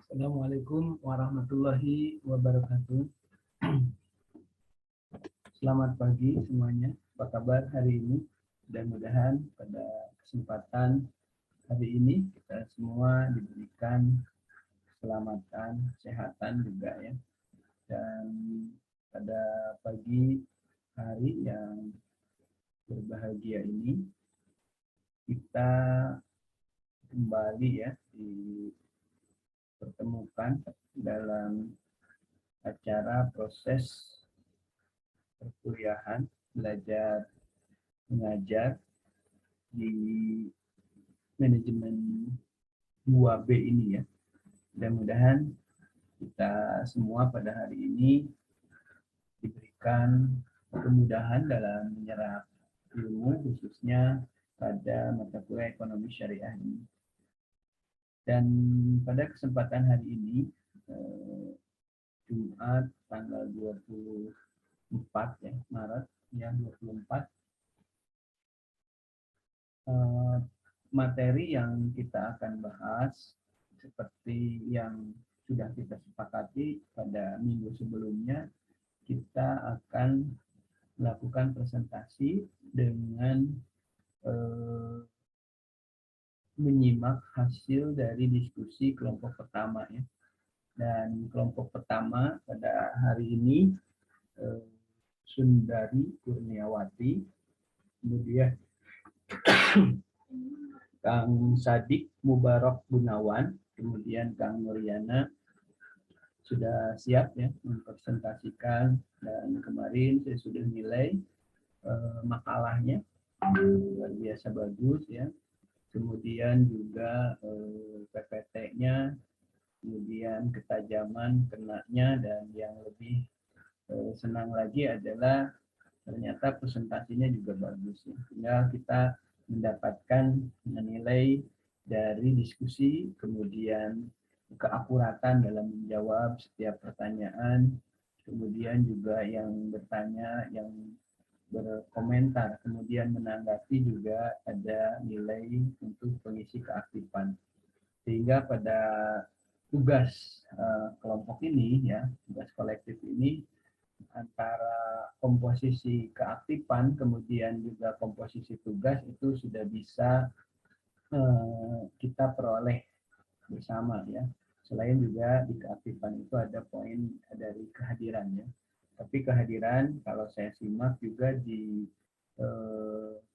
Assalamualaikum warahmatullahi wabarakatuh. Selamat pagi semuanya. Apa kabar hari ini? Mudah-mudahan pada kesempatan hari ini kita semua diberikan keselamatan, kesehatan juga ya. Dan pada pagi hari yang berbahagia ini kita kembali ya dipertemukan dalam acara proses perkuliahan belajar mengajar di manajemen 2B ini ya. Mudah-mudahan kita semua pada hari ini diberikan kemudahan dalam menyerap ilmu khususnya pada mata kuliah ekonomi syariah ini. Dan pada kesempatan hari ini Jumat tanggal 24 ya Maret ya 24 materi yang kita akan bahas seperti yang sudah kita sepakati pada minggu sebelumnya, kita akan melakukan presentasi dengan menyimak hasil dari diskusi kelompok pertama ya. Dan kelompok pertama pada hari ini Sundari Kurniawati, kemudian Kang Sadik Mubarak Gunawan, kemudian Kang Nuryana sudah siap ya mempresentasikan, dan kemarin saya sudah nilai makalahnya luar biasa bagus ya. Kemudian juga PPT-nya, kemudian ketajaman kenanya, dan yang lebih senang lagi adalah ternyata presentasinya juga bagus ya. Tinggal kita mendapatkan menilai dari diskusi, kemudian keakuratan dalam menjawab setiap pertanyaan, kemudian juga yang bertanya, yang berkomentar, kemudian menanggapi juga ada nilai untuk pengisi keaktifan. Sehingga pada tugas kelompok ini ya, tugas kolektif ini antara komposisi keaktifan kemudian juga komposisi tugas itu sudah bisa kita peroleh bersama ya. Selain juga di keaktifan itu ada poin dari kehadirannya. Tapi kehadiran kalau saya simak juga di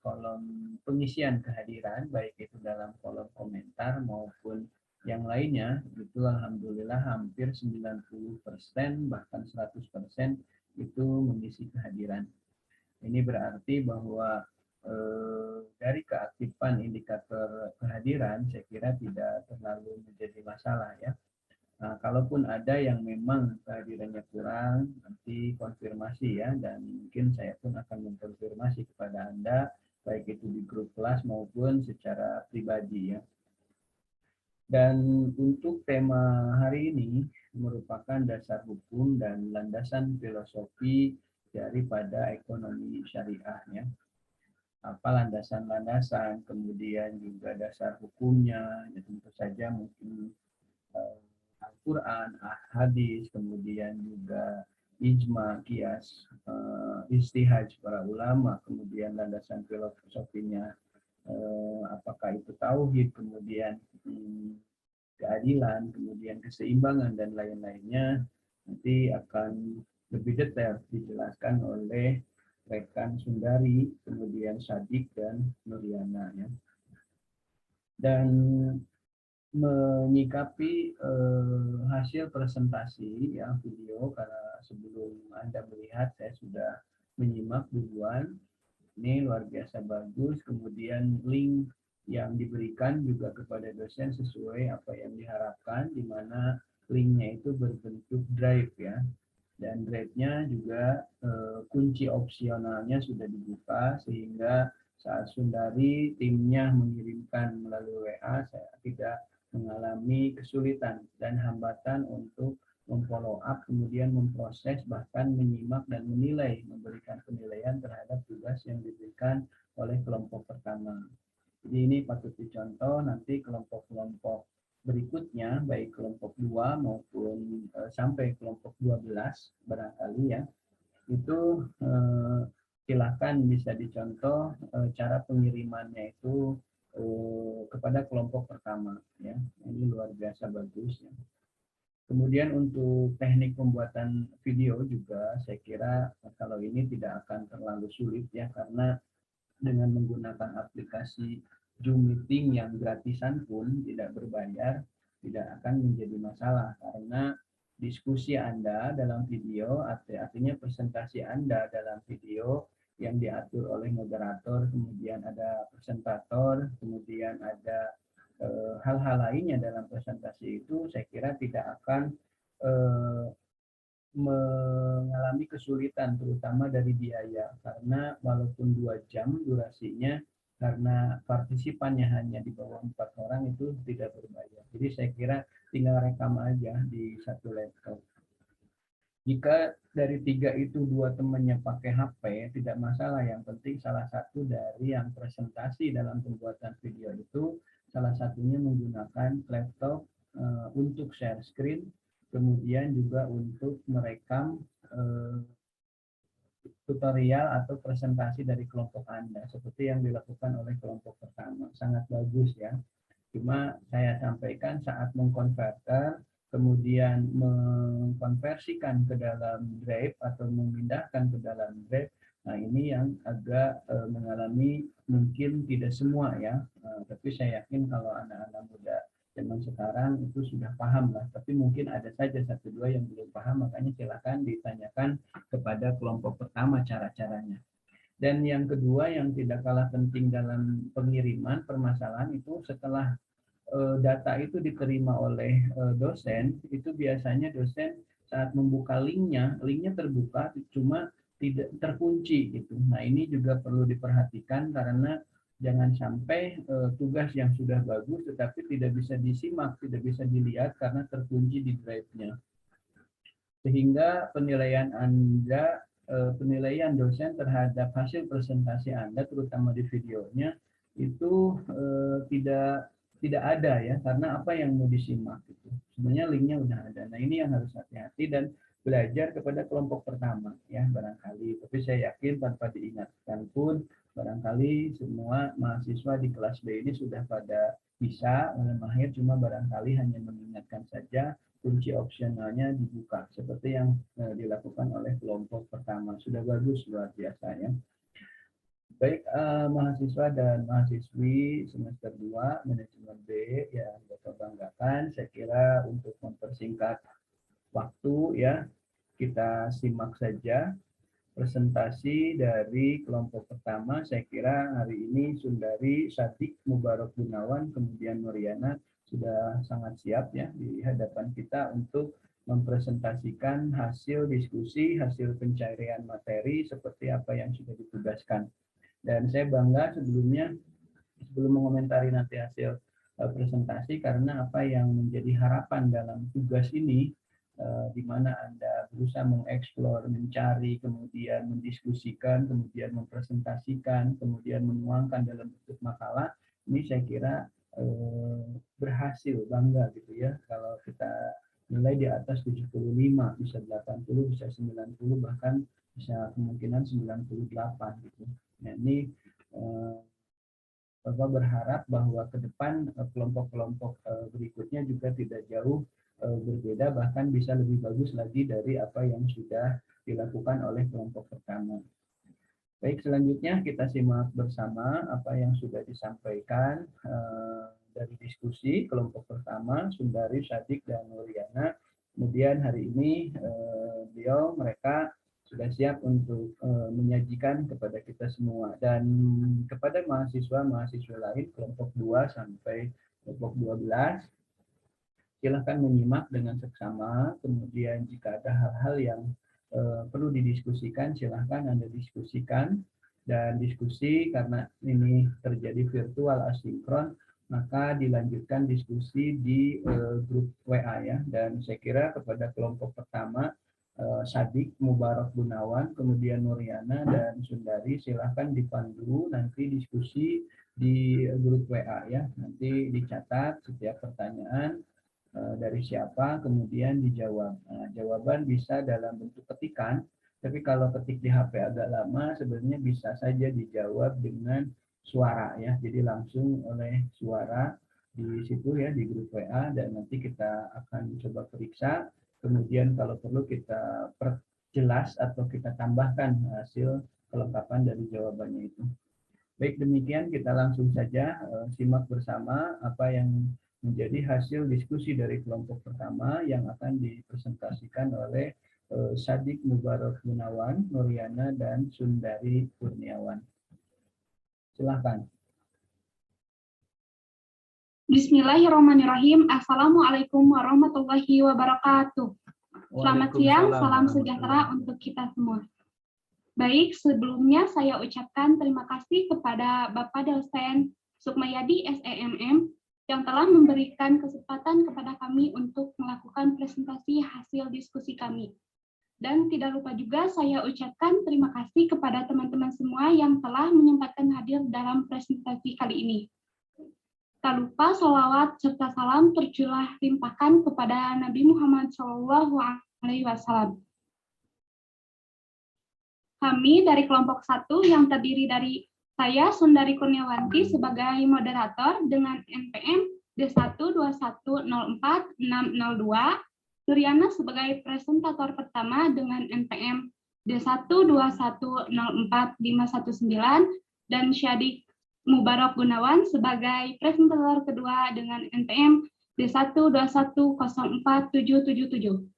kolom pengisian kehadiran, baik itu dalam kolom komentar maupun yang lainnya, itu alhamdulillah hampir 90% bahkan 100% itu mengisi kehadiran. Ini berarti bahwa dari keaktifan indikator kehadiran saya kira tidak terlalu menjadi masalah ya. Nah, kalaupun ada yang memang kehadirannya kurang, nanti konfirmasi ya, dan mungkin saya pun akan mengkonfirmasi kepada Anda, baik itu di grup kelas maupun secara pribadi ya. Dan untuk tema hari ini merupakan dasar hukum dan landasan filosofi daripada ekonomi syariahnya. Apa landasan-landasan, kemudian juga dasar hukumnya, ya tentu saja mungkin Al-Quran, hadis, kemudian juga ijma, kias, istihad para ulama, kemudian landasan filosofinya, apakah itu tauhid, kemudian keadilan, kemudian keseimbangan, dan lain-lainnya, nanti akan lebih detail dijelaskan oleh rekan Sundari, kemudian Sadik dan Nuryana ya. Dan menyikapi hasil presentasi ya video, karena sebelum Anda melihat saya sudah menyimak duluan, ini luar biasa bagus, kemudian link yang diberikan juga kepada dosen sesuai apa yang diharapkan, di mana linknya itu berbentuk drive ya, dan drive-nya juga kunci opsionalnya sudah dibuka, sehingga saat Sundari timnya mengirimkan melalui WA, saya tidak mengalami kesulitan dan hambatan untuk memfollow up, kemudian memproses, bahkan menyimak dan menilai, memberikan penilaian terhadap tugas yang diberikan oleh kelompok pertama. Jadi ini patut dicontoh nanti kelompok-kelompok berikutnya, baik kelompok 2 maupun sampai kelompok 12 barangkali ya, itu silakan bisa dicontoh cara pengirimannya itu kepada kelompok pertama ya. Ini luar biasa bagus ya. Kemudian untuk teknik pembuatan video juga saya kira kalau ini tidak akan terlalu sulit ya, karena dengan menggunakan aplikasi Zoom Meeting yang gratisan pun tidak berbayar tidak akan menjadi masalah, karena diskusi Anda dalam video artinya presentasi Anda dalam video yang diatur oleh moderator, kemudian ada presentator, kemudian ada hal-hal lainnya dalam presentasi itu, saya kira tidak akan mengalami kesulitan terutama dari biaya, karena walaupun 2 jam durasinya, karena partisipannya hanya di bawah 4 orang itu tidak berbayar. Jadi saya kira tinggal rekam aja di satu laptop. Jika dari 3 itu 2 temannya pakai HP, tidak masalah. Yang penting salah satu dari yang presentasi dalam pembuatan video itu, salah satunya menggunakan laptop untuk share screen, kemudian juga untuk merekam tutorial atau presentasi dari kelompok Anda, seperti yang dilakukan oleh kelompok pertama. Sangat bagus ya. Cuma saya sampaikan saat mengkonverter, kemudian mengkonversikan ke dalam Drive atau memindahkan ke dalam Drive, nah ini yang agak mengalami mungkin tidak semua ya, tapi saya yakin kalau anak-anak muda zaman sekarang itu sudah paham lah, tapi mungkin ada saja satu dua yang belum paham, makanya silakan ditanyakan kepada kelompok pertama cara-caranya. Dan yang kedua yang tidak kalah penting dalam pengiriman permasalahan itu, setelah data itu diterima oleh dosen, itu biasanya dosen saat membuka linknya terbuka cuma tidak terkunci gitu. Nah ini juga perlu diperhatikan, karena jangan sampai tugas yang sudah bagus tetapi tidak bisa disimak, tidak bisa dilihat karena terkunci di drive-nya. Sehingga penilaian Anda, penilaian dosen terhadap hasil presentasi Anda, terutama di videonya, itu tidak ada ya, karena apa yang mau disimak itu sebenarnya linknya udah ada. Nah ini yang harus hati-hati dan belajar kepada kelompok pertama ya barangkali, tapi saya yakin tanpa diingatkan pun barangkali semua mahasiswa di kelas B ini sudah pada bisa mahir, cuma barangkali hanya mengingatkan saja kunci opsionalnya dibuka seperti yang dilakukan oleh kelompok pertama. Sudah bagus, luar biasa ya. Baik mahasiswa dan mahasiswi semester 2 manajemen B yang Bapak banggakan, saya kira untuk mempersingkat waktu ya, kita simak saja presentasi dari kelompok pertama. Saya kira hari ini Sundari, Sadik, Mubarak Gunawan, kemudian Nuriana sudah sangat siap ya di hadapan kita untuk mempresentasikan hasil diskusi, hasil pencarian materi seperti apa yang sudah ditugaskan. Dan saya bangga sebelumnya, sebelum mengomentari nanti hasil presentasi, karena apa yang menjadi harapan dalam tugas ini, di mana Anda berusaha mengeksplor, mencari, kemudian mendiskusikan, kemudian mempresentasikan, kemudian menuangkan dalam bentuk makalah, ini saya kira berhasil, bangga gitu ya. Kalau kita nilai di atas 75, bisa 80, bisa 90, bahkan bisa kemungkinan 98 gitu. Nah ini Bapak berharap bahwa ke depan kelompok-kelompok berikutnya juga tidak jauh berbeda, bahkan bisa lebih bagus lagi dari apa yang sudah dilakukan oleh kelompok pertama. Baik, selanjutnya kita simak bersama apa yang sudah disampaikan dari diskusi kelompok pertama, Sundari, Sadik, dan Nuriana. Kemudian hari ini mereka sudah siap untuk menyajikan kepada kita semua, dan kepada mahasiswa-mahasiswa lain kelompok 2 sampai kelompok 12 silahkan menyimak dengan seksama. Kemudian jika ada hal-hal yang perlu didiskusikan, silahkan Anda diskusikan. Dan diskusi karena ini terjadi virtual asinkron, maka dilanjutkan diskusi di grup WA ya. Dan saya kira kepada kelompok pertama Sadik, Mubarak Gunawan, kemudian Nuriana dan Sundari, silahkan dipandu nanti diskusi di grup WA ya. Nanti dicatat setiap pertanyaan dari siapa, kemudian dijawab. Nah, jawaban bisa dalam bentuk ketikan, tapi kalau ketik di HP agak lama, sebenarnya bisa saja dijawab dengan suara ya. Jadi langsung oleh suara di situ ya di grup WA, dan nanti kita akan coba periksa. Kemudian kalau perlu kita perjelas atau kita tambahkan hasil kelengkapan dari jawabannya itu. Baik, demikian kita langsung saja simak bersama apa yang menjadi hasil diskusi dari kelompok pertama yang akan dipresentasikan oleh Sadik Mubarak Gunawan, Nuriana, dan Sundari Kurniawan. Silakan. Bismillahirrahmanirrahim. Assalamualaikum warahmatullahi wabarakatuh. Selamat siang, salam sejahtera untuk kita semua. Baik, sebelumnya saya ucapkan terima kasih kepada Bapak dosen Sukmayadi SEMM yang telah memberikan kesempatan kepada kami untuk melakukan presentasi hasil diskusi kami. Dan tidak lupa juga saya ucapkan terima kasih kepada teman-teman semua yang telah menyempatkan hadir dalam presentasi kali ini. Tak lupa sholawat serta salam tercurah limpahkan kepada Nabi Muhammad SAW. Kami dari kelompok 1 yang terdiri dari saya, Sundari Kurniawanti, sebagai moderator dengan NPM D12104-602, Nuriana sebagai presentator pertama dengan NPM D12104-519, dan Syadik Mubarak Gunawan sebagai presentator kedua dengan NPM D12104-777.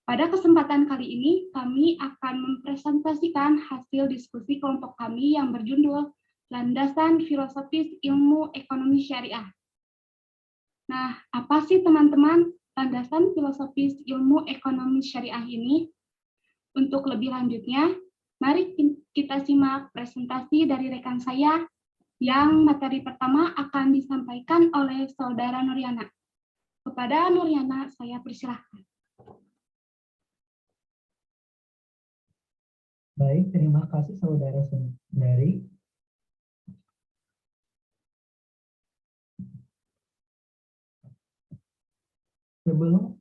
Pada kesempatan kali ini, kami akan mempresentasikan hasil diskusi kelompok kami yang berjudul Landasan Filosofis Ilmu Ekonomi Syariah. Nah, apa sih teman-teman landasan filosofis ilmu ekonomi syariah ini? Untuk lebih lanjutnya, mari kita simak presentasi dari rekan saya yang materi pertama akan disampaikan oleh Saudara Nuriana. Kepada Nuriana, saya persilahkan. Baik, terima kasih Saudara Sundari. Sebelum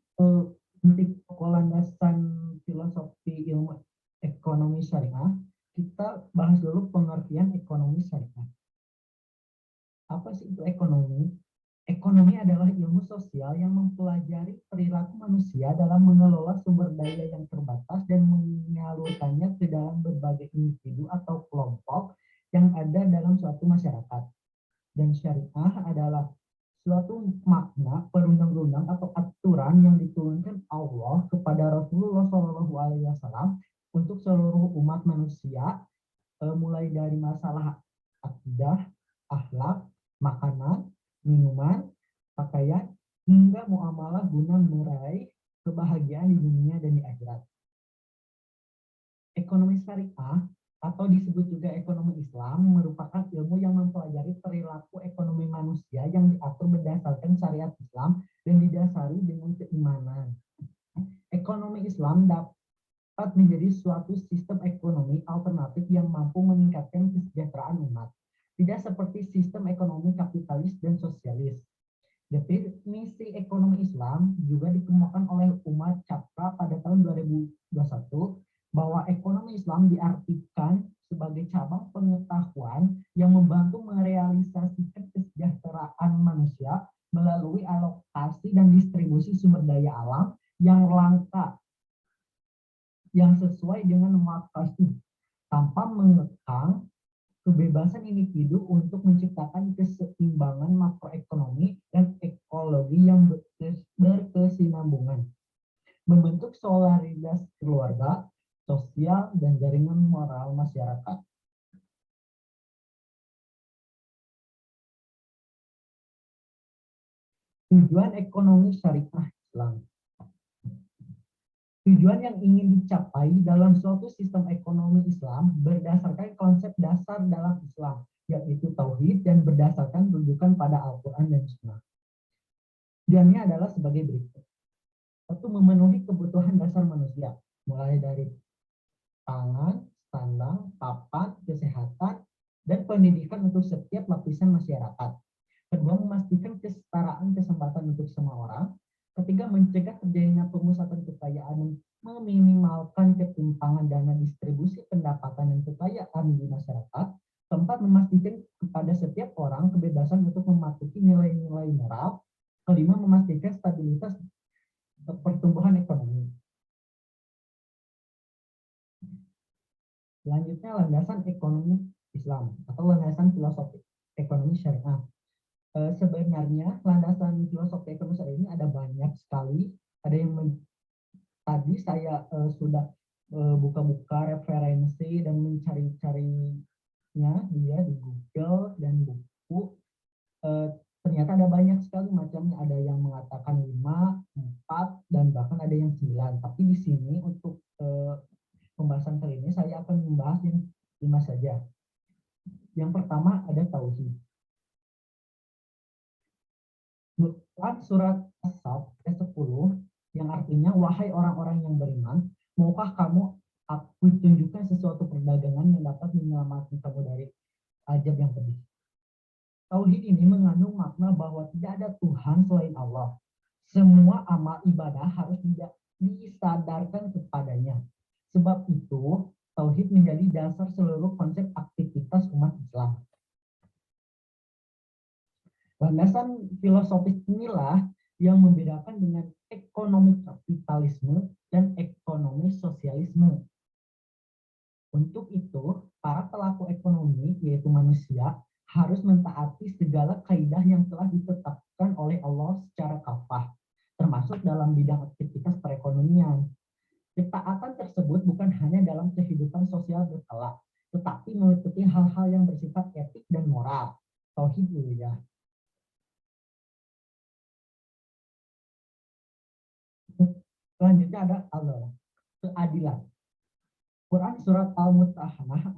nanti pokok landasan filosofi ilmu ekonomi syariah, kita bahas dulu pengertian ekonomi syariah. Apa sih itu ekonomi? Ekonomi adalah ilmu sosial yang mempelajari perilaku manusia dalam mengelola sumber daya yang terbatas dan menyalurkannya ke dalam berbagai individu atau kelompok yang ada dalam suatu masyarakat. Dan syariah adalah suatu makna perundang-undang atau aturan yang diturunkan Allah kepada Rasulullah SAW untuk seluruh umat manusia, mulai dari masalah akidah, akhlak, makanan, minuman, pakaian, hingga muamalah guna meraih kebahagiaan di dunia dan di akhirat. Ekonomi syariah atau disebut juga ekonomi Islam merupakan ilmu yang mempelajari perilaku ekonomi manusia yang diatur berdasarkan syariat Islam dan didasari dengan keimanan. Ekonomi Islam dapat menjadi suatu sistem ekonomi alternatif yang mampu meningkatkan kesejahteraan umat. Tidak seperti sistem ekonomi kapitalis dan sosialis. Definisi ekonomi Islam juga dikemukakan oleh Umar Chakra pada tahun 2021 bahwa ekonomi Islam diartikan sebagai cabang pengetahuan yang membantu merealisasikan kesejahteraan manusia melalui alokasi dan distribusi sumber daya alam yang langka yang sesuai dengan maksud tanpa mengekang kebebasan individu untuk menciptakan keseimbangan makroekonomi dan ekologi yang berkesinambungan, membentuk solidaritas keluarga, sosial, dan jaringan moral masyarakat. Tujuan ekonomi syariah Islam. Tujuan yang ingin dicapai dalam suatu sistem ekonomi Islam berdasarkan konsep dasar dalam Islam, yaitu tauhid dan berdasarkan rujukan pada Al-Quran dan Sunnah. Tujuannya adalah sebagai berikut. Satu, memenuhi kebutuhan dasar manusia, mulai dari pangan, sandang, papan, kesehatan, dan pendidikan untuk setiap lapisan masyarakat. Kedua, memastikan kesetaraan kesempatan untuk semua orang. Ketiga, mencegah terjadinya pemusatan kekayaan dan meminimalkan ketimpangan dana distribusi pendapatan dan kekayaan di masyarakat. Keempat, memastikan kepada setiap orang kebebasan untuk mematuhi nilai-nilai moral. Kelima, memastikan stabilitas pertumbuhan ekonomi. Selanjutnya, landasan ekonomi Islam atau landasan filosofi ekonomi syariah. Sebenarnya landasan filosofi ekonomi syariah ini ada banyak sekali. Ada yang tadi saya sudah buka-buka referensi dan mencari-carinya dia di Google dan buku. Ternyata ada banyak sekali macamnya. Ada yang mengatakan 5, 4, dan bahkan ada yang 9. Tapi di sini untuk pembahasan kali ini saya akan membahas yang 5 saja. Yang pertama ada tauhid. Surat As-Saff ayat 10 yang artinya, wahai orang-orang yang beriman, maukah kamu aku tunjukkan sesuatu perdagangan yang dapat menyelamatkan kamu dari azab yang pedih. Tauhid ini mengandung makna bahwa tidak ada Tuhan selain Allah. Semua amal ibadah harus disadarkan kepadanya. Sebab itu, tauhid menjadi dasar seluruh konsep aktivitas umat Islam. Landasan filosofis inilah yang membedakan dengan ekonomi kapitalisme dan ekonomi sosialisme. Untuk itu, para pelaku ekonomi, yaitu manusia, harus mentaati segala kaidah yang telah ditetapkan oleh Allah secara kafah, termasuk dalam bidang aktivitas perekonomian. Ketaatan tersebut bukan hanya dalam kehidupan sosial berkala, tetapi meliputi hal-hal yang bersifat etik dan moral. Tauhid uluhiyah. Selanjutnya ada Allah, keadilan. Quran surat Al-Mutahanah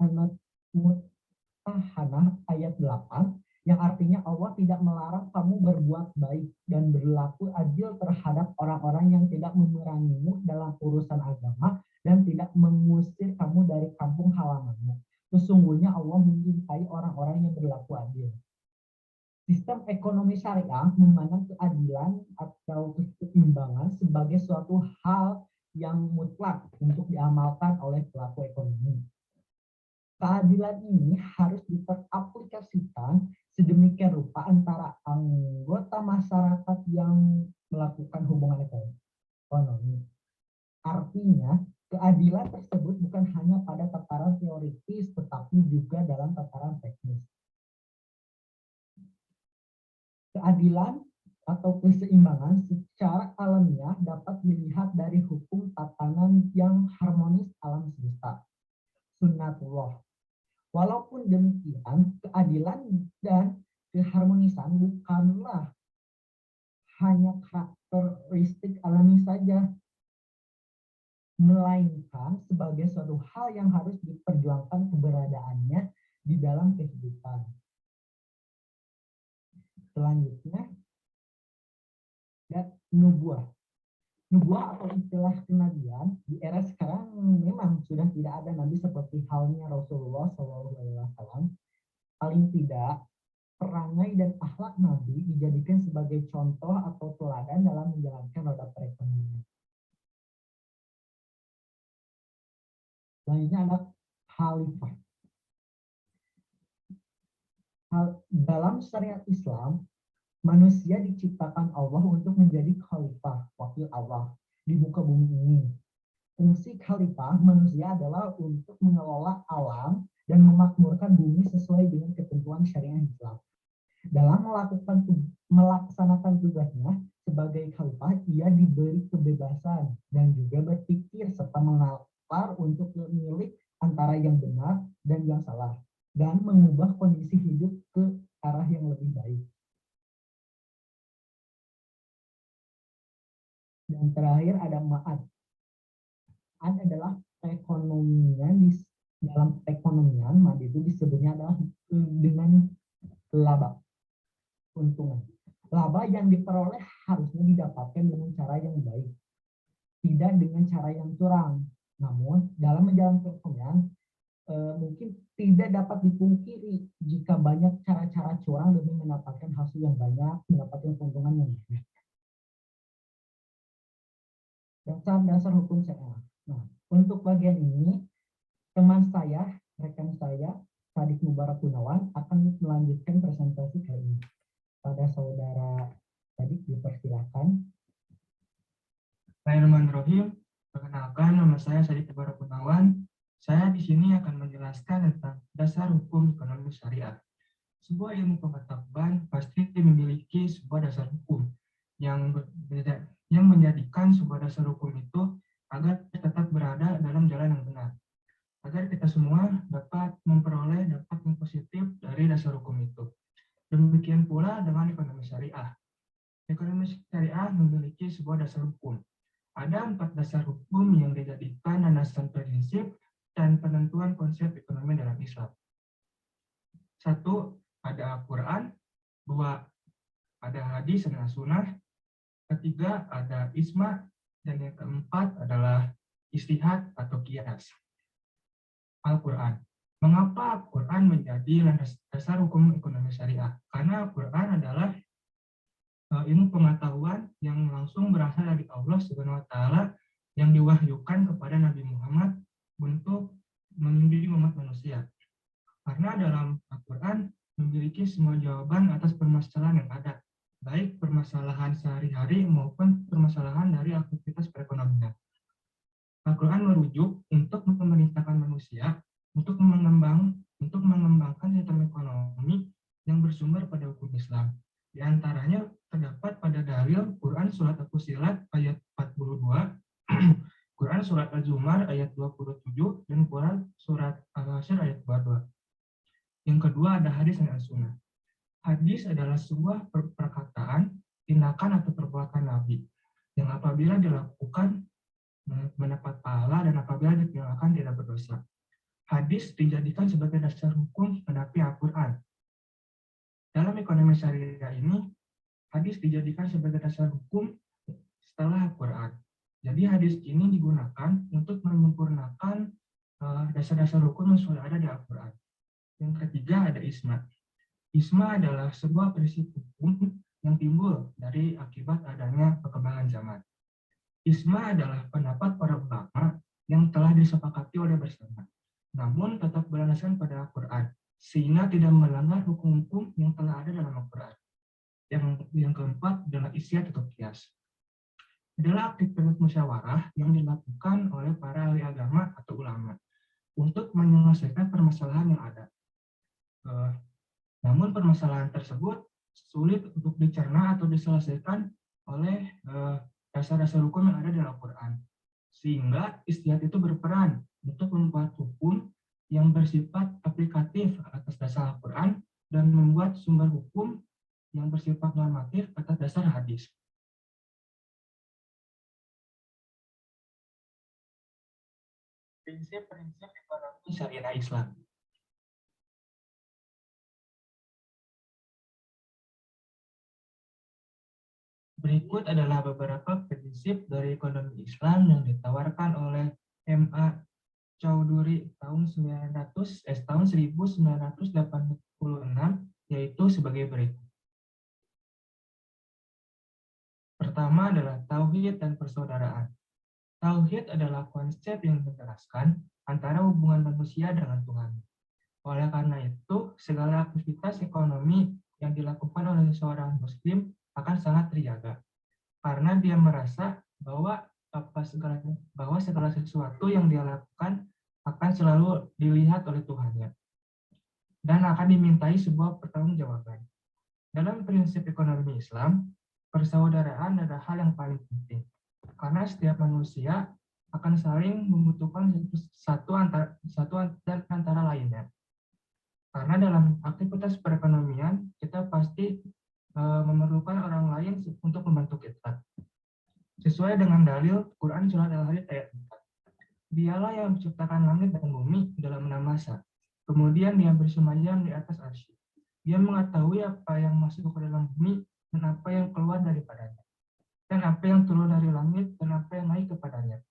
ayat 8 yang artinya Allah tidak melarang kamu berbuat baik dan berlaku adil terhadap orang-orang yang tidak memerangimu dalam urusan agama dan tidak mengusir kamu dari kampung halamanmu. Sesungguhnya Allah mencintai orang-orang yang berlaku adil. Sistem ekonomi syariah memandang keadilan atau keseimbangan sebagai suatu hal yang mutlak untuk diamalkan oleh pelaku ekonomi. Keadilan ini harus diaplikasikan sedemikian rupa antara anggota masyarakat yang melakukan hubungan ekonomi. Artinya, keadilan tersebut bukan hanya pada tataran teoritis, tetapi juga dalam tataran teknis. Keadilan atau keseimbangan secara alamiah dapat dilihat dari hukum tatanan yang harmonis alam semesta, sunnatullah. Walaupun demikian, keadilan dan keharmonisan bukanlah hanya karakteristik alami saja, melainkan sebagai suatu hal yang harus diperjuangkan keberadaannya di dalam kehidupan. Selanjutnya, nubuah. Nubuah atau istilah kenabian di era sekarang memang sudah tidak ada nabi seperti halnya Rasulullah SAW. Paling tidak, perangai dan akhlak nabi dijadikan sebagai contoh atau teladan dalam menjalankan roda perekonomian. Selanjutnya ada khalifah. Dalam syariat Islam, manusia diciptakan Allah untuk menjadi khalifah, wakil Allah di muka bumi ini. Fungsi khalifah manusia adalah untuk mengelola alam dan memakmurkan bumi sesuai dengan ketentuan syariat Islam. Dalam melaksanakan tugasnya sebagai khalifah, ia diberi kebebasan dan juga berpikir serta menalar untuk memilih antara yang benar dan yang salah, dan mengubah kondisi hidup ke arah yang lebih baik. Dan terakhir ada ma'ad. Ma'ad adalah perekonomian. Dalam perekonomian, ma'ad itu disebutnya adalah dengan laba, keuntungan. Laba yang diperoleh harusnya didapatkan dengan cara yang baik, tidak dengan cara yang curang. Namun, dalam menjalankan perekonomian, mungkin tidak dapat dipungkiri jika banyak cara-cara curang demi mendapatkan hasil yang banyak, mendapatkan keuntungan yang banyak. Dasar-dasar hukum syariah. Nah, untuk bagian ini, teman saya, rekan saya, Sadik Mubarak Gunawan, akan melanjutkan presentasi kali ini. Pada saudara Sadik, dipersilakan. Bismillahirrahmanirrahim. Perkenalkan, nama saya Sadik Mubarak Gunawan. Saya di sini akan menjelaskan tentang dasar hukum ekonomi syariah. Sebuah ilmu pengetahuan pasti memiliki sebuah dasar hukum yang menjadikan sebuah dasar hukum itu agar tetap berada dalam jalan yang benar. Agar kita semua dapat memperoleh dampak yang positif dari dasar hukum itu. Demikian pula dengan ekonomi syariah. Ekonomi syariah memiliki sebuah dasar hukum. Ada 4 dasar hukum yang dijadikan landasan prinsip dan penentuan konsep ekonomi dalam Islam. 1. Ada Al-Quran. 2. Ada hadis dan sunnah. 3. Ada ijma. Dan yang keempat adalah ijtihad atau qiyas. Al-Quran. Mengapa Al-Quran menjadi dasar hukum ekonomi syariah? Karena Al-Quran adalah ilmu pengetahuan yang langsung berasal dari Allah Subhanahu wa taala yang diwahyukan kepada Nabi Muhammad untuk mendidik umat manusia. Karena dalam Al-Quran memiliki semua jawaban atas permasalahan yang ada, baik permasalahan sehari-hari maupun permasalahan dari aktivitas perekonomian. Al-Quran merujuk untuk memerintahkan manusia untuk mengembangkan sistem ekonomi yang bersumber pada hukum Islam. Di antaranya terdapat pada dalil Quran Surat Al-Fussilat ayat 42, Quran Surat Al-Zumar ayat 27, dan Quran Surat Al-Hasyr ayat 22. Yang kedua ada hadis dan sunnah. Hadis adalah sebuah perkataan, tindakan atau perbuatan Nabi yang apabila dilakukan mendapat pahala dan apabila ditinggalkan tidak berdosa. Hadis dijadikan sebagai dasar hukum menaati Al-Quran. Dalam ekonomi syariah ini, hadis dijadikan sebagai dasar hukum setelah Al-Quran. Jadi hadis ini digunakan untuk menyempurnakan dasar-dasar hukum yang sudah ada di Al-Quran. Yang ketiga ada ijma. Ijma adalah sebuah prinsip hukum yang timbul dari akibat adanya perkembangan zaman. Ijma adalah pendapat para ulama yang telah disepakati oleh bersama, namun tetap berlandaskan pada Al-Quran, sehingga tidak melanggar hukum-hukum yang telah ada dalam Al-Quran. Yang keempat adalah ijtihad atau qiyas. Adalah aktivitas musyawarah yang dilakukan oleh para ahli agama atau ulama untuk menyelesaikan permasalahan yang ada. Namun permasalahan tersebut sulit untuk dicerna atau diselesaikan oleh dasar-dasar hukum yang ada di Al-Quran. Sehingga ijtihad itu berperan untuk membuat hukum yang bersifat aplikatif atas dasar Al-Quran dan membuat sumber hukum yang bersifat normatif atas dasar hadis. Prinsip-prinsip ekonomi syariah Islam. Berikut adalah beberapa prinsip dari ekonomi Islam yang ditawarkan oleh M.A. Chowdhury tahun 1986, yaitu sebagai berikut. Pertama adalah tauhid dan persaudaraan. Tauhid adalah konsep yang menjelaskan antara hubungan manusia dengan Tuhan. Oleh karena itu, segala aktivitas ekonomi yang dilakukan oleh seorang Muslim akan sangat terjaga, karena dia merasa bahwa segala sesuatu yang dia lakukan akan selalu dilihat oleh Tuhannya dan akan dimintai sebuah pertanggungjawaban. Dalam prinsip ekonomi Islam, persaudaraan adalah hal yang paling penting, karena setiap manusia akan saling membutuhkan satu antara lainnya. Karena dalam aktivitas perekonomian, kita pasti memerlukan orang lain untuk membantu kita. Sesuai dengan dalil Quran Surat Al-Hadid ayat 4. Dialah yang menciptakan langit dan bumi dalam 6 masa. Kemudian dia bersemayam di atas arsy. Dia mengetahui apa yang masuk ke dalam bumi dan apa yang keluar daripadanya, dan apa yang turun dari langit dan apa yang naik kepadanya.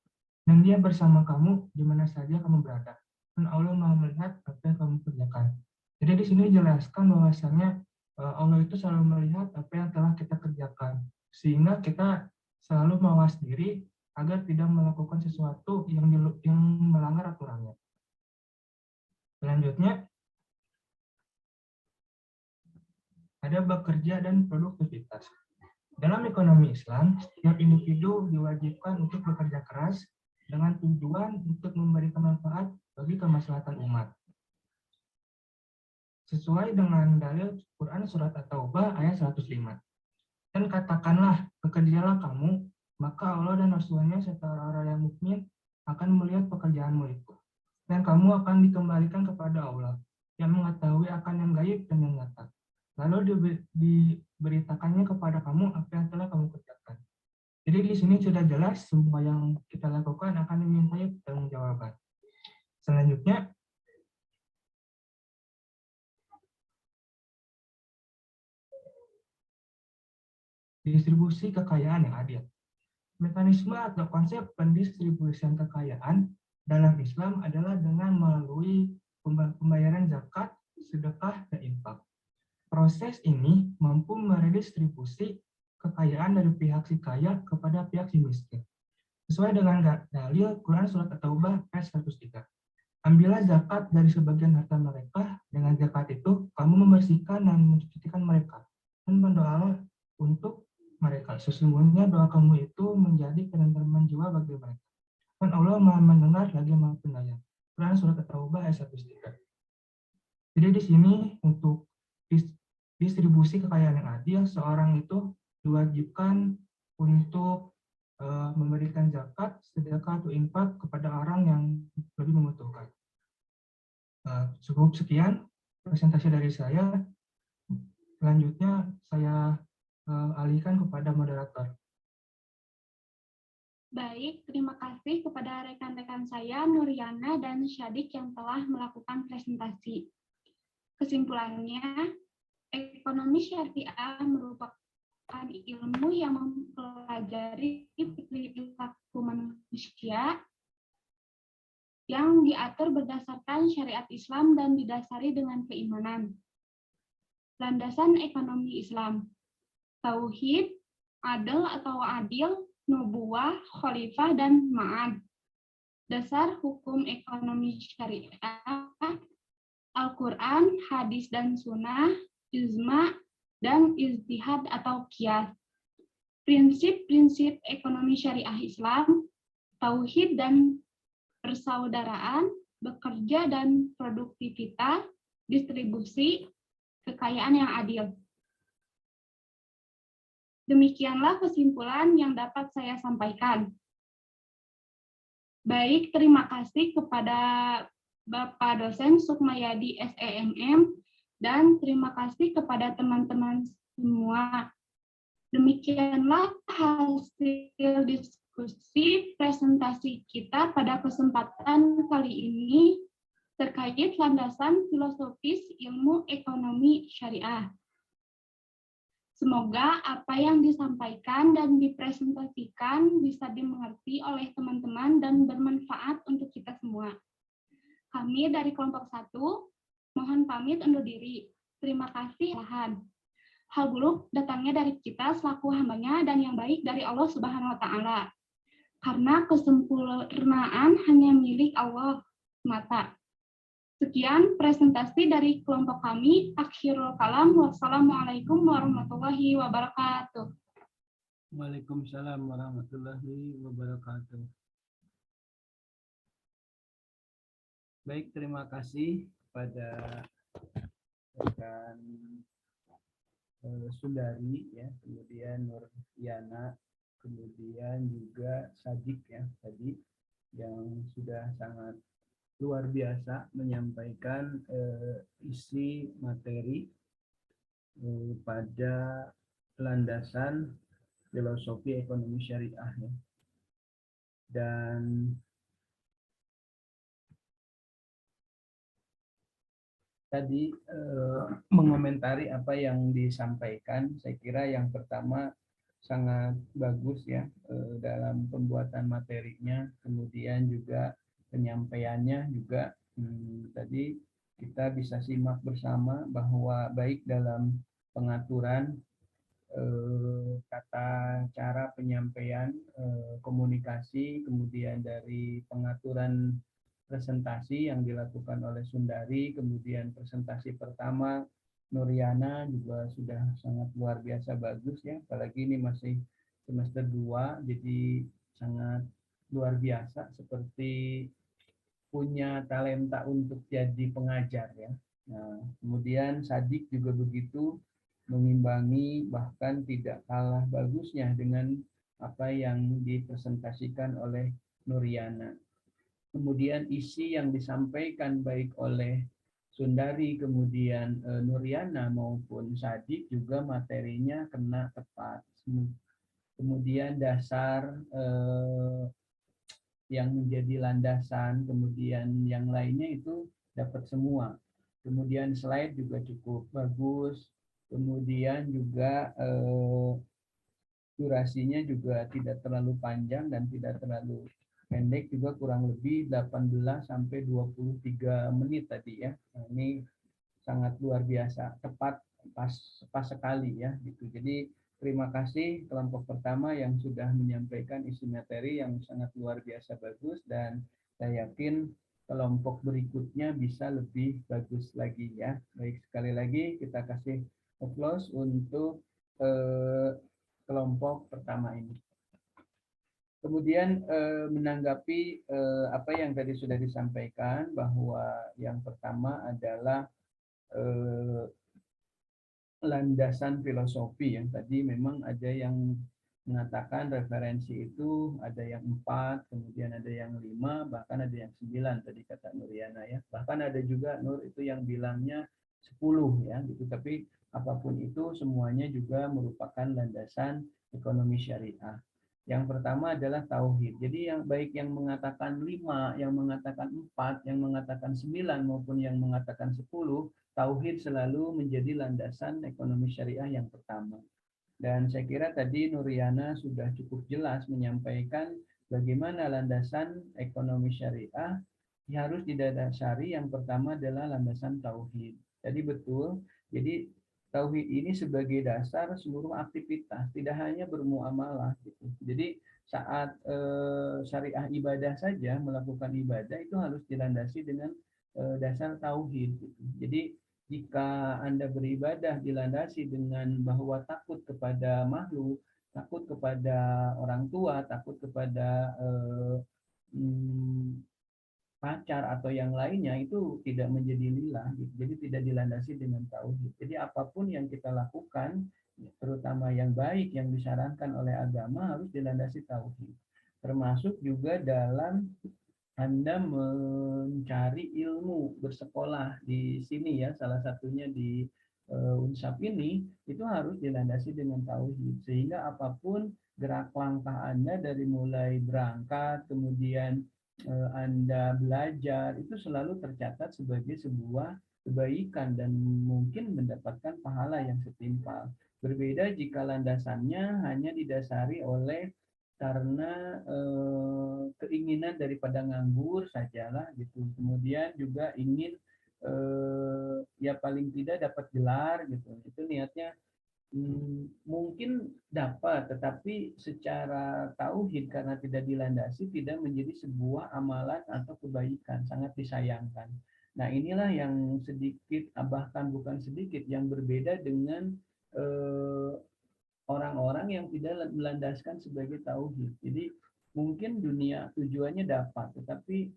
Dan dia bersama kamu di mana saja kamu berada. dan Allah Maha melihat apa yang kamu kerjakan. Jadi di sini dijelaskan bahwasanya Allah itu selalu melihat apa yang telah kita kerjakan, sehingga kita selalu mawas diri agar tidak melakukan sesuatu yang melanggar aturannya. Selanjutnya, ada bekerja dan produktivitas. Dalam ekonomi Islam, setiap individu diwajibkan untuk bekerja keras dengan tujuan untuk memberikan manfaat bagi kemaslahatan umat. Sesuai dengan dalil Quran Surat At-Taubah ayat 105. Dan katakanlah, bekerjalah kamu, maka Allah dan Rasulnya serta orang-orang yang mukmin akan melihat pekerjaanmu itu. Dan kamu akan dikembalikan kepada Allah, yang mengetahui akan yang gaib dan yang nyata. Lalu diberitakannya kepada kamu apa yang telah kamu kerjakan. Jadi di sini sudah jelas semua yang kita lakukan akan dimintai pertanggungjawaban. Selanjutnya, distribusi kekayaan yang adil. Mekanisme atau konsep pendistribusian kekayaan dalam Islam adalah dengan melalui pembayaran zakat, sedekah, dan infak. Proses ini mampu meredistribusi kekayaan dari pihak si kaya kepada pihak si miskin. Sesuai dengan dalil Quran Surat At-Taubah ayat 103. Ambillah zakat dari sebagian harta mereka, dengan zakat itu kamu membersihkan dan mencucikan mereka, dan berdoalah untuk mereka. Sesungguhnya doa kamu itu menjadi ketentraman jiwa bagi mereka. Dan Allah Maha mendengar lagi Maha penyayang. Quran Surat At-Taubah ayat 103. Jadi di sini untuk distribusi kekayaan yang adil, seorang itu diwajibkan untuk memberikan zakat, sedekah atau infak kepada orang yang lebih membutuhkan. Cukup sekian presentasi dari saya. Selanjutnya saya alihkan kepada moderator. Baik, terima kasih kepada rekan-rekan saya Nuriana dan Syadik yang telah melakukan presentasi. Kesimpulannya, ekonomi syariah merupakan ilmu yang mempelajari perilaku manusia yang diatur berdasarkan syariat Islam dan didasari dengan keimanan. Landasan ekonomi Islam, tauhid, adil atau adil, nubuwah, khalifah, dan ma'ad. Dasar hukum ekonomi syariah, Al-Quran, hadis dan sunnah, ijma, dan ijtihad atau qiyas. Prinsip-prinsip ekonomi syariah Islam, tauhid dan persaudaraan, bekerja dan produktivitas, distribusi, kekayaan yang adil. Demikianlah kesimpulan yang dapat saya sampaikan. Baik, terima kasih kepada Bapak dosen Sukmayadi SEMM dan terima kasih kepada teman-teman semua. Demikianlah hasil diskusi presentasi kita pada kesempatan kali ini terkait landasan filosofis ilmu ekonomi syariah. Semoga apa yang disampaikan dan dipresentasikan bisa dimengerti oleh teman-teman dan bermanfaat untuk kita semua. Kami dari kelompok 1, mohon pamit undur diri. Terima kasih. Hal buruk datangnya dari kita selaku hambanya dan yang baik dari Allah Subhanahu wa Ta'ala. Karena kesempurnaan hanya milik Allah semata. Sekian presentasi dari kelompok kami. Akhirul kalam. Wassalamualaikum warahmatullahi wabarakatuh. Waalaikumsalam warahmatullahi wabarakatuh. Baik, terima kasih kepada rekan Sundari, ya, kemudian Nuriana, kemudian juga Sadik ya tadi yang sudah sangat luar biasa menyampaikan isi materi pada landasan filosofi ekonomi syariah ya. Dan tadi mengomentari apa yang disampaikan, saya kira yang pertama sangat bagus ya dalam pembuatan materinya, kemudian juga penyampaiannya juga Tadi kita bisa simak bersama bahwa baik dalam pengaturan kata cara penyampaian komunikasi, kemudian dari pengaturan presentasi yang dilakukan oleh Sundari, kemudian presentasi pertama Nuriana juga sudah sangat luar biasa bagus ya, apalagi ini masih semester 2, jadi sangat luar biasa, seperti punya talenta untuk jadi pengajar ya. Nah, kemudian Sadik juga begitu, mengimbangi, bahkan tidak kalah bagusnya dengan apa yang dipresentasikan oleh Nuriana. Kemudian isi yang disampaikan baik oleh Sundari, kemudian Nuriana maupun Sadik juga materinya kena tepat. Kemudian dasar yang menjadi landasan, kemudian yang lainnya itu dapat semua. Kemudian slide juga cukup bagus, kemudian juga durasinya juga tidak terlalu panjang dan tidak terlalu pendek, juga kurang lebih 18 sampai 23 menit tadi ya. Nah, ini sangat luar biasa, tepat pas sekali ya gitu. Jadi terima kasih kelompok pertama yang sudah menyampaikan isi materi yang sangat luar biasa bagus, dan saya yakin kelompok berikutnya bisa lebih bagus lagi ya. Baik, sekali lagi kita kasih applause untuk kelompok pertama ini. Kemudian menanggapi apa yang tadi sudah disampaikan, bahwa yang pertama adalah landasan filosofi yang tadi memang ada yang mengatakan referensi itu ada yang 4, kemudian ada yang 5, bahkan ada yang 9 tadi kata Nuriana ya. Bahkan ada juga Nur itu yang bilangnya 10 ya gitu. Tapi apapun itu semuanya juga merupakan landasan ekonomi syariah. Yang pertama adalah tauhid. Jadi yang baik yang mengatakan 5, yang mengatakan 4, yang mengatakan 9 maupun yang mengatakan 10, tauhid selalu menjadi landasan ekonomi syariah yang pertama. Dan saya kira tadi Nuriana sudah cukup jelas menyampaikan bagaimana landasan ekonomi syariah harus didasari. Yang pertama adalah landasan tauhid. Jadi betul, jadi tauhid ini sebagai dasar seluruh aktivitas, tidak hanya bermuamalah gitu. Jadi saat syariah ibadah saja, melakukan ibadah itu harus dilandasi dengan dasar tauhid gitu. Jadi jika Anda beribadah dilandasi dengan bahwa takut kepada makhluk, takut kepada orang tua, takut kepada pacar atau yang lainnya, itu tidak menjadi lillah gitu. Jadi tidak dilandasi dengan tauhid. Jadi apapun yang kita lakukan, terutama yang baik yang disarankan oleh agama, harus dilandasi tauhid. Termasuk juga dalam Anda mencari ilmu, bersekolah di sini ya, salah satunya di Unsap ini, itu harus dilandasi dengan tauhid. Sehingga apapun gerak langkah Anda dari mulai berangkat, kemudian Anda belajar, itu selalu tercatat sebagai sebuah kebaikan dan mungkin mendapatkan pahala yang setimpal. Berbeda jika landasannya hanya didasari oleh karena keinginan daripada nganggur sajalah gitu. Kemudian juga ingin ya paling tidak dapat gelar gitu. Itu niatnya mungkin dapat, tetapi secara tauhid karena tidak dilandasi tidak menjadi sebuah amalan atau kebaikan, sangat disayangkan. Nah, inilah yang sedikit, bahkan bukan sedikit, yang berbeda dengan orang-orang yang tidak melandaskan sebagai tauhid. Jadi mungkin dunia tujuannya dapat, tetapi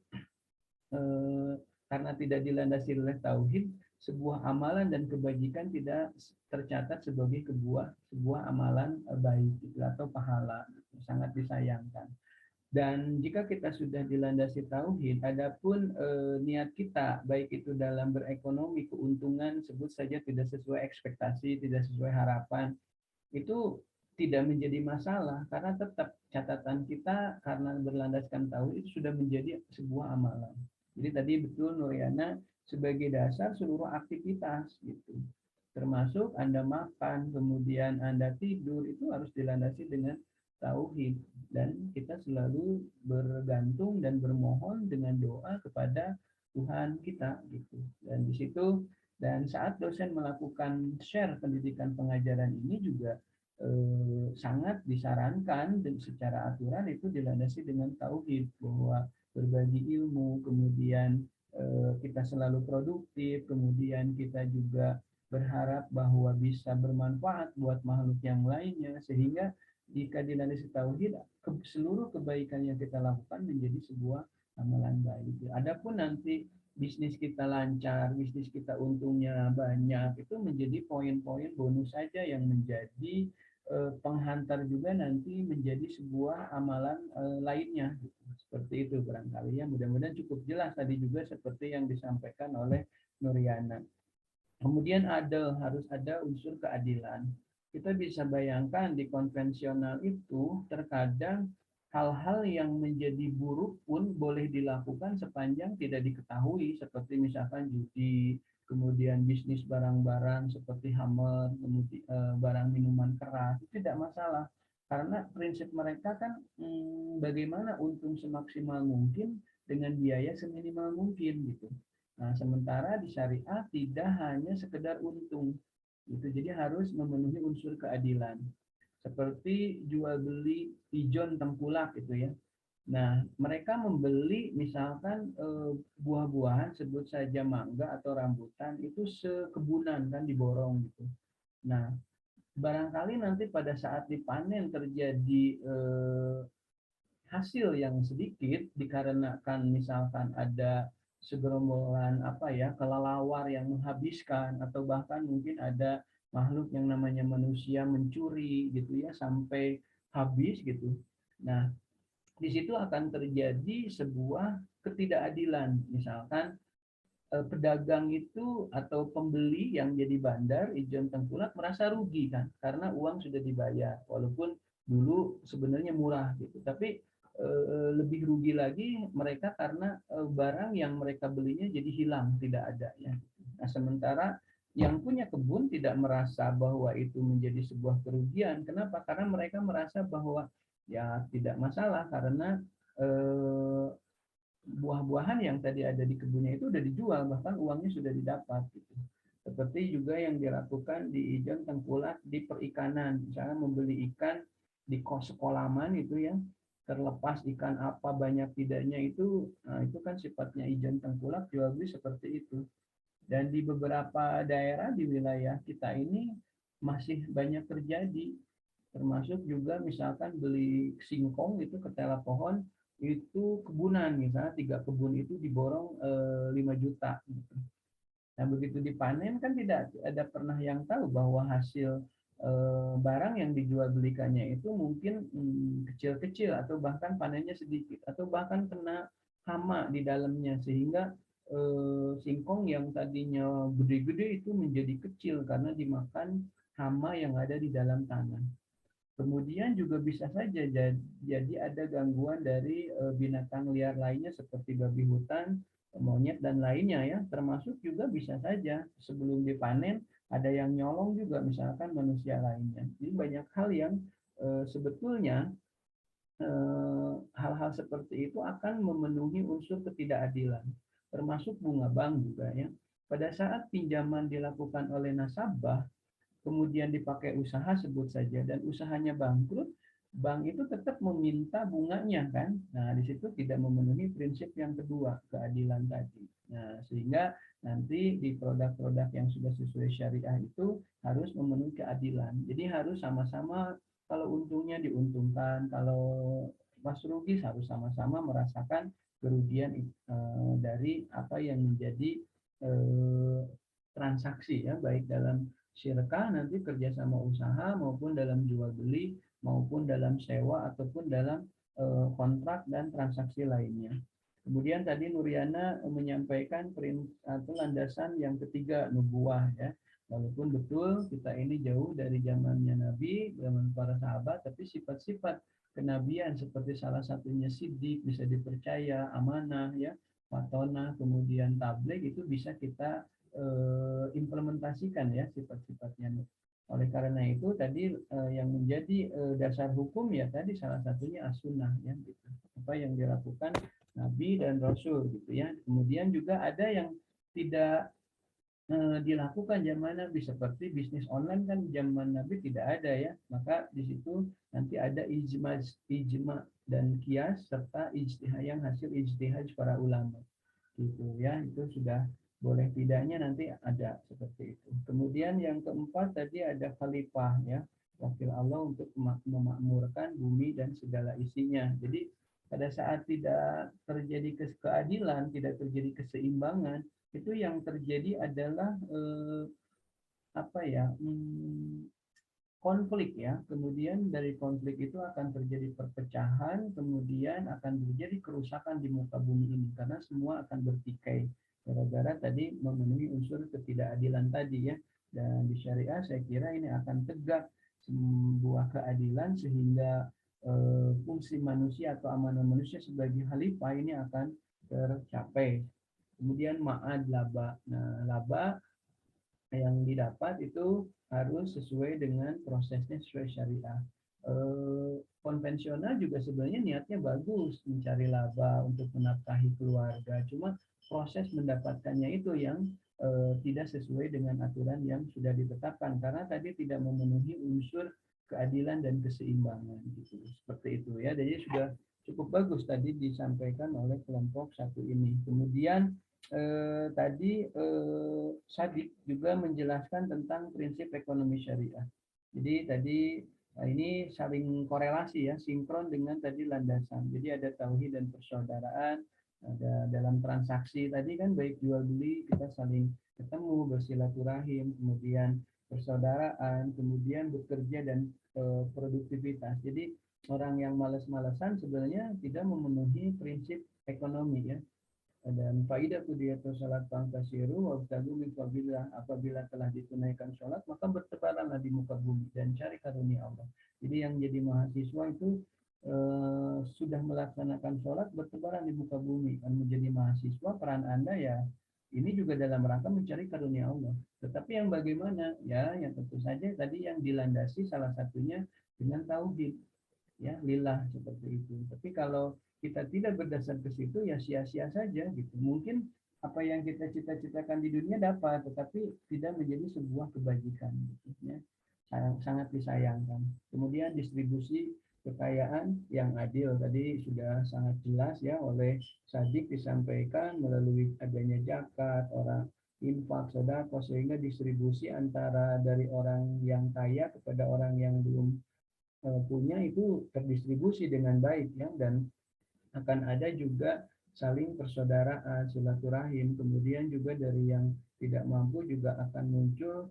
karena tidak dilandasi oleh tauhid, sebuah amalan dan kebajikan tidak tercatat sebagai sebuah amalan baik atau pahala. Sangat disayangkan. Dan jika kita sudah dilandasi tauhid, adapun niat kita, baik itu dalam berekonomi, keuntungan sebut saja tidak sesuai ekspektasi, tidak sesuai harapan, itu tidak menjadi masalah, karena tetap catatan kita karena berlandaskan tauhid itu sudah menjadi sebuah amalan. Jadi tadi betul Nuriana, sebagai dasar seluruh aktivitas gitu. Termasuk Anda makan, kemudian Anda tidur, itu harus dilandasi dengan tauhid, dan kita selalu bergantung dan bermohon dengan doa kepada Tuhan kita gitu. Dan di situ dan saat dosen melakukan share pendidikan pengajaran ini juga sangat disarankan dan secara aturan itu dilandasi dengan tauhid bahwa berbagi ilmu, kemudian kita selalu produktif, kemudian kita juga berharap bahwa bisa bermanfaat buat makhluk yang lainnya, sehingga jika dilandasi tauhid, seluruh kebaikan yang kita lakukan menjadi sebuah amalan baik. Adapun nanti bisnis kita lancar, bisnis kita untungnya banyak, itu menjadi poin-poin bonus saja yang menjadi penghantar juga nanti menjadi sebuah amalan lainnya. Seperti itu barangkali ya. Mudah-mudahan cukup jelas tadi juga seperti yang disampaikan oleh Nuriana. Kemudian harus ada unsur keadilan. Kita bisa bayangkan di konvensional itu terkadang hal-hal yang menjadi buruk pun boleh dilakukan sepanjang tidak diketahui, seperti misalkan judi, kemudian bisnis barang-barang seperti hammer, kemudian barang minuman keras, itu tidak masalah. Karena prinsip mereka kan bagaimana untung semaksimal mungkin dengan biaya seminimal mungkin gitu. Nah, sementara di syariah tidak hanya sekedar untung, gitu. Jadi harus memenuhi unsur keadilan. Seperti jual beli pijon tengkulak gitu ya. Nah, mereka membeli misalkan buah-buahan, sebut saja mangga atau rambutan, itu sekebunan kan diborong gitu. Nah, barangkali nanti pada saat dipanen terjadi hasil yang sedikit dikarenakan misalkan ada segerombolan kelelawar yang menghabiskan, atau bahkan mungkin ada makhluk yang namanya manusia mencuri gitu ya sampai habis gitu. Nah, di situ akan terjadi sebuah ketidakadilan. Misalkan pedagang itu atau pembeli yang jadi bandar ijon tengkulak merasa rugi kan karena uang sudah dibayar walaupun dulu sebenarnya murah gitu, tapi lebih rugi lagi mereka karena barang yang mereka belinya jadi hilang, tidak ada ya. Nah, sementara yang punya kebun tidak merasa bahwa itu menjadi sebuah kerugian. Kenapa? Karena mereka merasa bahwa ya tidak masalah karena buah-buahan yang tadi ada di kebunnya itu udah dijual, bahkan uangnya sudah didapat gitu. Seperti juga yang dilakukan di ijon tengkulak di perikanan, misalnya membeli ikan di sekolaman itu ya, terlepas ikan apa banyak tidaknya itu, nah itu kan sifatnya ijon tengkulak jual beli seperti itu. Dan di beberapa daerah di wilayah kita ini masih banyak terjadi, termasuk juga misalkan beli singkong itu ketela pohon itu kebunan, misalnya 3 kebun itu diborong 5 juta gitu. Nah, begitu dipanen kan tidak ada pernah yang tahu bahwa hasil barang yang dijual belikannya itu mungkin kecil-kecil atau bahkan panennya sedikit atau bahkan kena hama di dalamnya sehingga singkong yang tadinya gede-gede itu menjadi kecil karena dimakan hama yang ada di dalam tanah. Kemudian juga bisa saja jadi ada gangguan dari binatang liar lainnya seperti babi hutan, monyet dan lainnya ya, termasuk juga bisa saja sebelum dipanen ada yang nyolong juga misalkan manusia lainnya. Jadi banyak hal yang sebetulnya hal-hal seperti itu akan memenuhi unsur ketidakadilan, termasuk bunga bank juga ya. Pada saat pinjaman dilakukan oleh nasabah kemudian dipakai usaha sebut saja dan usahanya bangkrut, bank itu tetap meminta bunganya kan. Nah, di situ tidak memenuhi prinsip yang kedua, keadilan tadi. Nah, sehingga nanti di produk-produk yang sudah sesuai syariah itu harus memenuhi keadilan. Jadi harus sama-sama, kalau untungnya diuntungkan, kalau pas rugi harus sama-sama merasakan kerugian dari apa yang menjadi transaksi ya, baik dalam syirkah nanti kerjasama usaha maupun dalam jual beli maupun dalam sewa ataupun dalam kontrak dan transaksi lainnya. Kemudian tadi Nuriana menyampaikan landasan yang ketiga, nubuah ya. Walaupun betul kita ini jauh dari zamannya Nabi, zaman para sahabat, tapi sifat-sifat kenabian seperti salah satunya siddiq, bisa dipercaya, amanah ya, fatona, kemudian tabligh itu bisa kita implementasikan ya sifat-sifatnya. Oleh karena itu tadi yang menjadi dasar hukum ya tadi salah satunya as-sunnah ya gitu. Apa yang dilakukan nabi dan rasul gitu ya. Kemudian juga ada yang tidak dilakukan zaman Nabi, seperti bisnis online kan zaman Nabi tidak ada ya. Maka di situ nanti ada ijma dan kias serta ijtihad yang hasil ijtihad para ulama gitu ya. Itu sudah boleh tidaknya nanti ada seperti itu. Kemudian yang keempat tadi ada khalifah ya, wakil Allah untuk memakmurkan bumi dan segala isinya. Jadi pada saat tidak terjadi keadilan, tidak terjadi keseimbangan, itu yang terjadi adalah konflik ya. Kemudian dari konflik itu akan terjadi perpecahan, kemudian akan terjadi kerusakan di muka bumi ini karena semua akan bertikai gara-gara tadi memenuhi unsur ketidakadilan tadi ya. Dan di syariah saya kira ini akan tegak sebuah keadilan sehingga fungsi manusia atau amanah manusia sebagai khalifah ini akan tercapai. Kemudian ma'ad laba. Nah, laba yang didapat itu harus sesuai dengan prosesnya sesuai syariah. Konvensional juga sebenarnya niatnya bagus, mencari laba untuk menafkahi keluarga. Cuma proses mendapatkannya itu yang tidak sesuai dengan aturan yang sudah ditetapkan karena tadi tidak memenuhi unsur keadilan dan keseimbangan gitu. Seperti itu ya. Jadi sudah cukup bagus tadi disampaikan oleh kelompok satu ini. Kemudian tadi Sadiq juga menjelaskan tentang prinsip ekonomi syariah. Jadi tadi ini saling korelasi ya, sinkron dengan tadi landasan. Jadi ada tauhid dan persaudaraan, ada dalam transaksi tadi kan baik jual beli kita saling ketemu, bersilaturahim, kemudian persaudaraan, kemudian bekerja dan produktivitas. Jadi orang yang malas-malasan sebenarnya tidak memenuhi prinsip ekonomi ya. Dan faidah kudiyatul salat pangkasiru wabtagu min fadillah, apabila telah ditunaikan sholat maka bertebaranlah di muka bumi dan cari karunia Allah. Jadi yang jadi mahasiswa itu sudah melaksanakan sholat bertebaran di muka bumi. Dan menjadi mahasiswa peran Anda ya ini juga dalam rangka mencari karunia Allah. Tetapi yang bagaimana ya, yang tentu saja tadi yang dilandasi salah satunya dengan tauhid ya, lillah seperti itu. Tapi kalau kita tidak berdasar ke situ ya sia-sia saja gitu. Mungkin apa yang kita cita-citakan di dunia dapat, tetapi tidak menjadi sebuah kebajikan gitu ya. Sangat disayangkan. Kemudian distribusi kekayaan yang adil tadi sudah sangat jelas ya oleh Sadiq disampaikan melalui adanya zakat, orang infak, sedekah, sehingga distribusi antara dari orang yang kaya kepada orang yang belum punya itu terdistribusi dengan baik ya. Dan akan ada juga saling persaudaraan, silaturahim. Kemudian juga dari yang tidak mampu juga akan muncul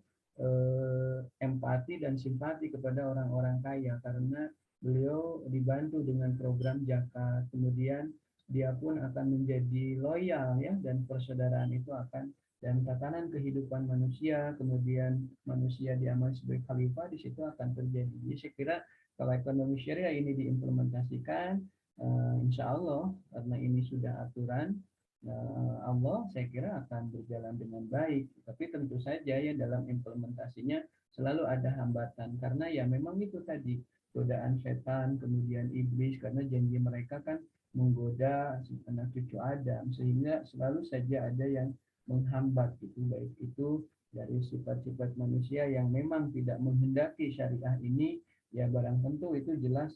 empati dan simpati kepada orang-orang kaya karena beliau dibantu dengan program zakat. Kemudian dia pun akan menjadi loyal ya, dan persaudaraan itu akan, dan tatanan kehidupan manusia, kemudian manusia diamal sebagai khalifah, di situ akan terjadi. Jadi saya kira kalau ekonomi syariah ini diimplementasikan, insya Allah karena ini sudah aturan Allah, saya kira akan berjalan dengan baik. Tapi tentu saja ya dalam implementasinya selalu ada hambatan karena ya memang itu tadi godaan setan, kemudian iblis, karena janji mereka kan menggoda anak cucu Adam, sehingga selalu saja ada yang menghambat gitu, baik itu dari sifat-sifat manusia yang memang tidak menghendaki syariah ini. Ya barang tentu itu jelas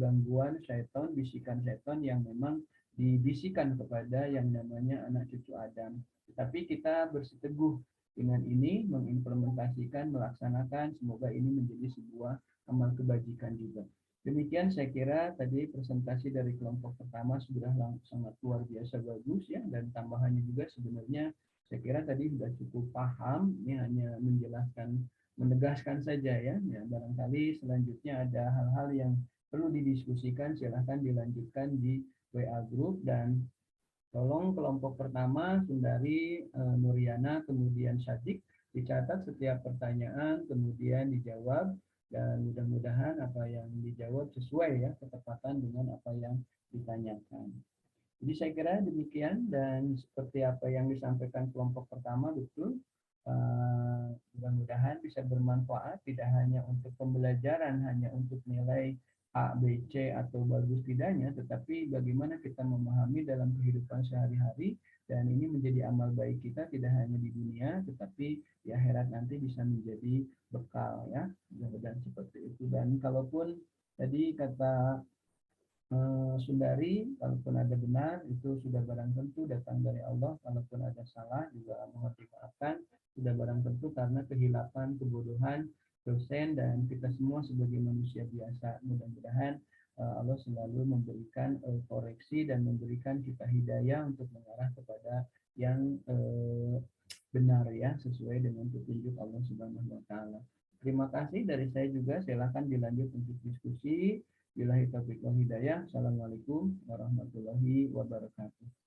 gangguan syaitan, bisikan syaitan yang memang dibisikan kepada yang namanya anak cucu Adam. Tetapi kita bersiteguh dengan ini, mengimplementasikan, melaksanakan, semoga ini menjadi sebuah amal kebajikan juga. Demikian saya kira tadi presentasi dari kelompok pertama sudah sangat luar biasa bagus ya, dan tambahannya juga sebenarnya saya kira tadi sudah cukup paham, ini hanya menjelaskan, menegaskan saja ya. Barangkali selanjutnya ada hal-hal yang perlu didiskusikan, silahkan dilanjutkan di WA Group. Dan tolong kelompok pertama Sundari, Nuriana, kemudian Syadik, dicatat setiap pertanyaan, kemudian dijawab, dan mudah-mudahan apa yang dijawab sesuai ya ketepatan dengan apa yang ditanyakan. Jadi saya kira demikian, dan seperti apa yang disampaikan kelompok pertama betul. Mudah-mudahan bisa bermanfaat, tidak hanya untuk pembelajaran, hanya untuk nilai A, B, C atau bagus tidaknya, tetapi bagaimana kita memahami dalam kehidupan sehari-hari, dan ini menjadi amal baik kita tidak hanya di dunia tetapi di akhirat nanti bisa menjadi bekal ya, dan seperti itu. Dan kalaupun tadi kata Sundari, kalaupun ada benar itu sudah barang tentu datang dari Allah, kalaupun ada salah juga mohon dimaafkan, sudah barang tentu karena kehilapan, kebodohan dosen dan kita semua sebagai manusia biasa. Mudah-mudahan Allah selalu memberikan koreksi dan memberikan kita hidayah untuk mengarah kepada yang benar ya, sesuai dengan petunjuk Allah Subhanahu wa taala. Terima kasih dari saya juga, silakan dilanjut untuk diskusi. Billahi taufiq wal hidayah. Assalamualaikum warahmatullahi wabarakatuh.